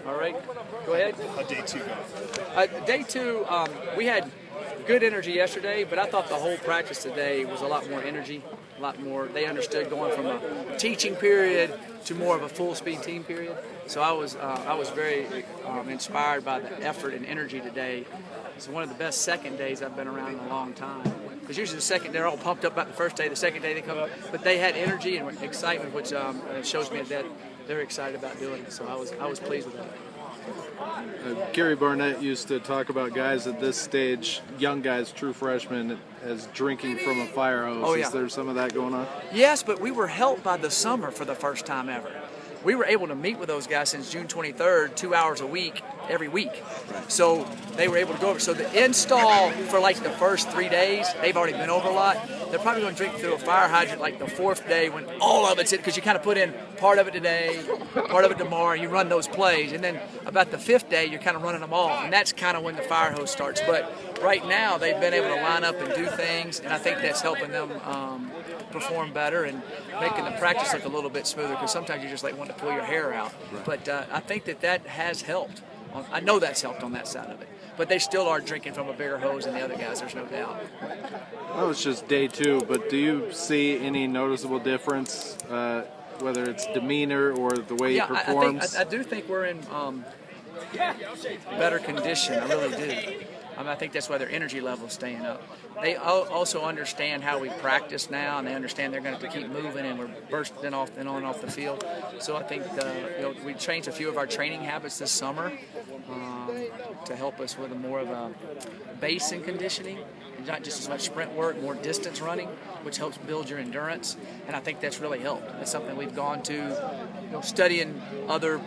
All right, go ahead. Day two go? Day two, we had good energy yesterday, but I thought the whole practice today was a lot more energy, a lot more. They understood going from a teaching period to more of a full-speed team period. So I was very inspired by the effort and energy today. It's one of the best second days I've been around in a long time. Because usually the second, they're all pumped up about the first day. The second day they come up, but they had energy and excitement, which shows me that they're excited about doing it. So I was pleased with that. Gary Barnett used to talk about guys at this stage, young guys, true freshmen, as drinking from a fire hose. Oh, yeah. Is there some of that going on? Yes, but we were helped by the summer for the first time ever. We were able to meet with those guys since June 23rd, 2 hours a week, every week. So they were able to go over. So the install for like the first 3 days, they've already been over a lot. They're probably going to drink through a fire hydrant like the fourth day when all of it's in, because you kind of put in part of it today, part of it tomorrow, and you run those plays. And then about the fifth day, you're kind of running them all. And that's kind of when the fire hose starts. But right now, they've been able to line up and do things, and I think that's helping them perform better and making the practice look a little bit smoother, because sometimes you just like want to pull your hair out. Right. But I think that has helped. I know that's helped on that side of it. But they still are drinking from a bigger hose than the other guys, there's no doubt. Well, it's just day two, but do you see any noticeable difference, whether it's demeanor or the way he performs? I do think we're in better condition. I really do. I think that's why their energy level is staying up. They also understand how we practice now, and they understand they're going to keep moving, and we're bursting off and on and off the field. So I think we changed a few of our training habits this summer to help us with more of a base in conditioning, and not just as much sprint work, more distance running, which helps build your endurance. And I think that's really helped. It's something we've gone to, studying other.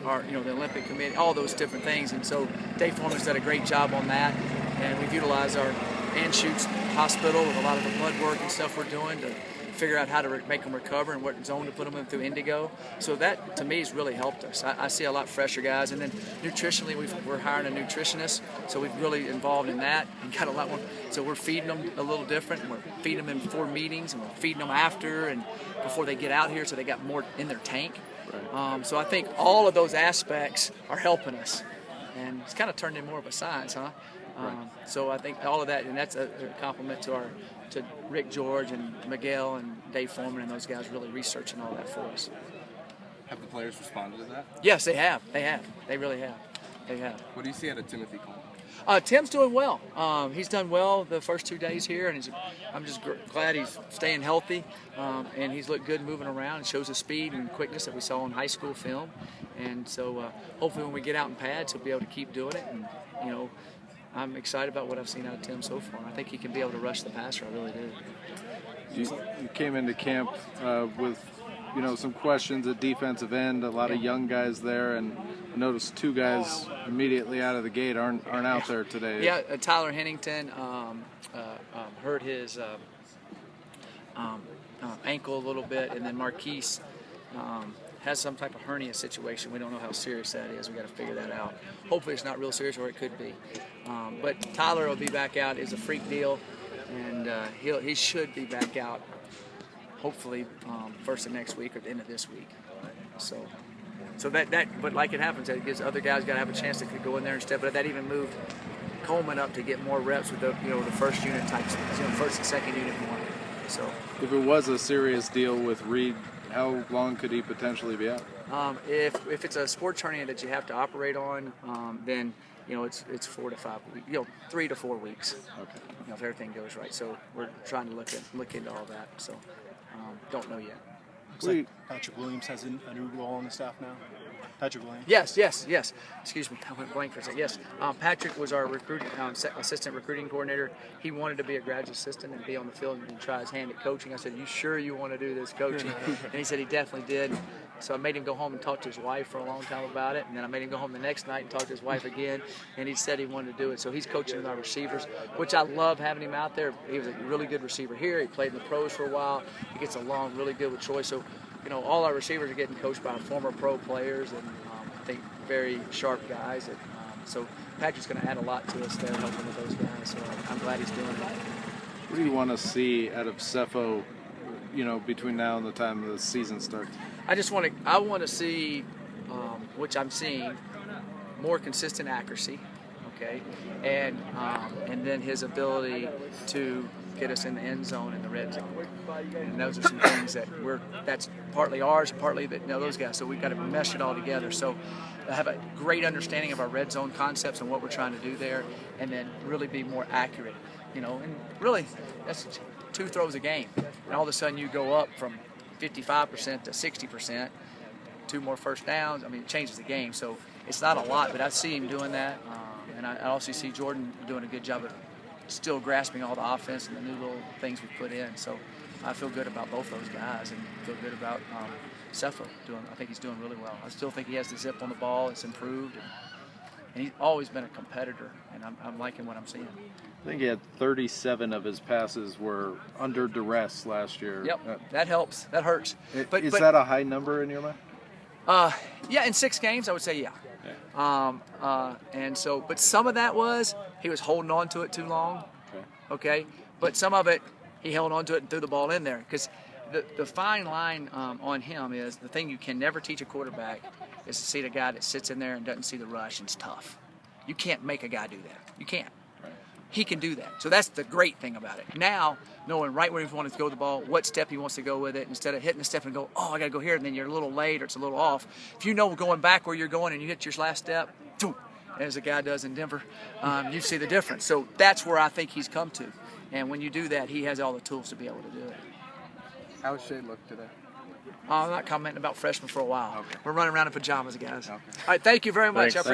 The Olympic Committee, all those different things. And so Dave Foreman's done a great job on that. And we've utilized our Anschutz Hospital with a lot of the blood work and stuff we're doing to figure out how to make them recover and what zone to put them in through Indigo. So that, to me, has really helped us. I see a lot fresher guys. And then nutritionally, we're hiring a nutritionist. So we've really involved in that and got a lot more. So we're feeding them a little different. We're feeding them before meetings, and we're feeding them after and before they get out here, so they got more in their tank. Right. So I think all of those aspects are helping us, and it's kind of turned into more of a science, huh? Right. So I think all of that, and that's a compliment to Rick George and Miguel and Dave Foreman and those guys really researching all that for us. Have the players responded to that? Yes, they have. They really have. They have. What do you see out of Timothy Coleman? Tim's doing well. He's done well the first 2 days here, and I'm just glad he's staying healthy, and he's looked good moving around and shows the speed and quickness that we saw in high school film. And so hopefully when we get out in pads, he'll be able to keep doing it. And, I'm excited about what I've seen out of Tim so far. I think he can be able to rush the passer. I really do. You came into camp with some questions at defensive end, a lot of young guys there, and I noticed two guys immediately out of the gate aren't out there today. Yeah, Tyler Hennington hurt his ankle a little bit, and then Marquise has some type of hernia situation. We don't know how serious that is. We got to figure that out. Hopefully it's not real serious, or it could be. But Tyler will be back out. It's a freak deal, and he should be back out hopefully first of next week or the end of this week. So that but like it happens, it gives other guys got to have a chance to go in there and step. But that even moved Coleman up to get more reps with the first unit types, first and second unit more. So if it was a serious deal with Reed, how long could he potentially be out? If it's a sports hernia that you have to operate on, then it's 4 to 5 weeks, 3 to 4 weeks. Okay. If everything goes right. So we're trying to look into all that. So don't know yet. Looks like Patrick Williams has a new role on the staff now. Patrick Williams. Yes. Excuse me, I went blank for a second. Yes, Patrick was our assistant recruiting coordinator. He wanted to be a graduate assistant and be on the field and try his hand at coaching. I said, "You sure you want to do this coaching?" And he said he definitely did. So I made him go home and talk to his wife for a long time about it, and then I made him go home the next night and talk to his wife again, and he said he wanted to do it. So he's coaching with our receivers, which I love having him out there. He was a really good receiver here. He played in the pros for a while. He gets along really good with Troy. So, all our receivers are getting coached by former pro players, and I think very sharp guys. So Patrick's going to add a lot to us there, helping with those guys. So I'm glad he's doing that. What do you want to see out of Cepho, between now and the time the season starts? I want to see, which I'm seeing, more consistent accuracy, okay, and then his ability to get us in the end zone and the red zone. And those are some things that's partly ours, partly those guys. So we've got to mesh it all together. So I have a great understanding of our red zone concepts and what we're trying to do there, and then really be more accurate. And really that's 2 throws a game, and all of a sudden you go up from 55% to 60%, 2 more first downs. I mean, it changes the game. So it's not a lot, but I see him doing that, and I also see Jordan doing a good job of still grasping all the offense and the new little things we put in. So I feel good about both those guys, and feel good about Cepho doing. I think he's doing really well. I still think he has the zip on the ball. It's improved, and he's always been a competitor, and I'm liking what I'm seeing. I think he had 37 of his passes were under duress last year. Yep, that helps. That hurts. Is that a high number in your mind? Yeah, in 6 games, I would say yeah. And so, but some of that was he was holding on to it too long. Okay, but some of it he held on to it and threw the ball in there, because the fine line on him is the thing you can never teach a quarterback is to see the guy that sits in there and doesn't see the rush and it's tough. You can't make a guy do that. You can't. He can do that. So that's the great thing about it. Now, knowing right where he wants to go with the ball, what step he wants to go with it, instead of hitting the step and go, oh, I got to go here, and then you're a little late or it's a little off. If you know going back where you're going and you hit your last step, boom, as the guy does in Denver, you see the difference. So that's where I think he's come to. And when you do that, he has all the tools to be able to do it. How does Shea look today? I'm not commenting about freshmen for a while. Okay. We're running around in pajamas, guys. Okay. All right, thank you very much. Thanks.